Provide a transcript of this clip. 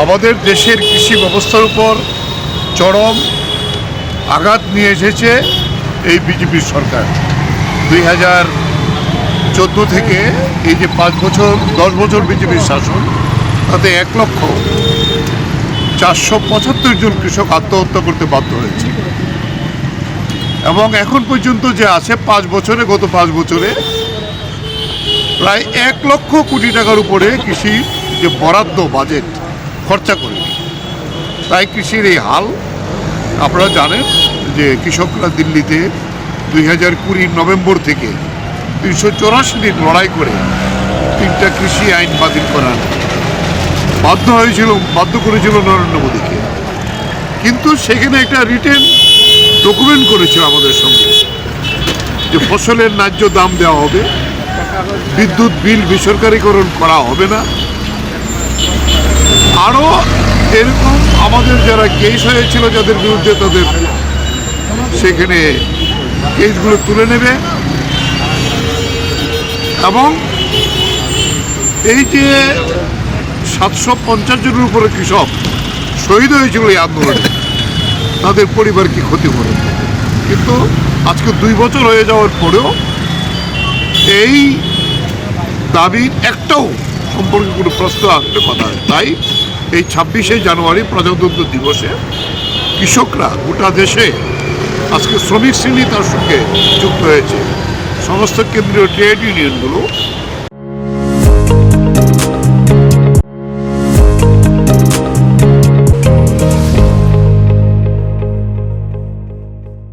আমাদের দেশের কৃষি ব্যবস্থার উপর চরম আঘাত নিয়ে এসেছে এই বিজেপির সরকার। 2014 থেকে এই যে 5 বছর 10 বছর বিজেপির শাসন, তাতে 1,475,000 জন কৃষক আত্মহত্যা করতে বাধ্য হয়েছে। এবং এখন পর্যন্ত যে আছে 5 বছরে, গত 5 বছরে প্রায় 1 লক্ষ কোটি টাকার উপরে কৃষি যে বরাদ্দ বাজেট খরচা করেনি। তাই কৃষির এই হাল। আপনারা জানেন যে কৃষকরা দিল্লিতে 2020 নভেম্বর থেকে 384 দিন লড়াই করে 3টা কৃষি আইন বাতিল করার বাধ্য করেছিল নরেন্দ্র মোদীকে। কিন্তু সেখানে একটা রিটেন ডকুমেন্ট করেছিল আমাদের সঙ্গে যে ফসলের ন্যায্য দাম দেওয়া হবে, বিদ্যুৎ বিল বেসরকারীকরণ করা হবে না, আরও এরকম আমাদের যারা কেস হয়েছিল যাদের বিরুদ্ধে তাদের সেখানে কেসগুলো তুলে নেবে। এবং এই যে 750 জনের উপরে কৃষক শহীদ হয়েছিল এই আন্দোলনে, তাদের পরিবার কি ক্ষতি করে। কিন্তু আজকে 2 বছর হয়ে যাওয়ার পরেও এই দাবির একটাও সম্পর্কে কোনো প্রশ্ন আসলে কথা হয়। তাই এই 26শে জানুয়ারি প্রজাতন্ত্র দিবসে কৃষকরা গোটা দেশে আজকে শ্রমিক শ্রেণী তার সঙ্গে যুক্ত হয়েছে। সমস্ত কেন্দ্রীয় ট্রেড ইউনিয়নগুলো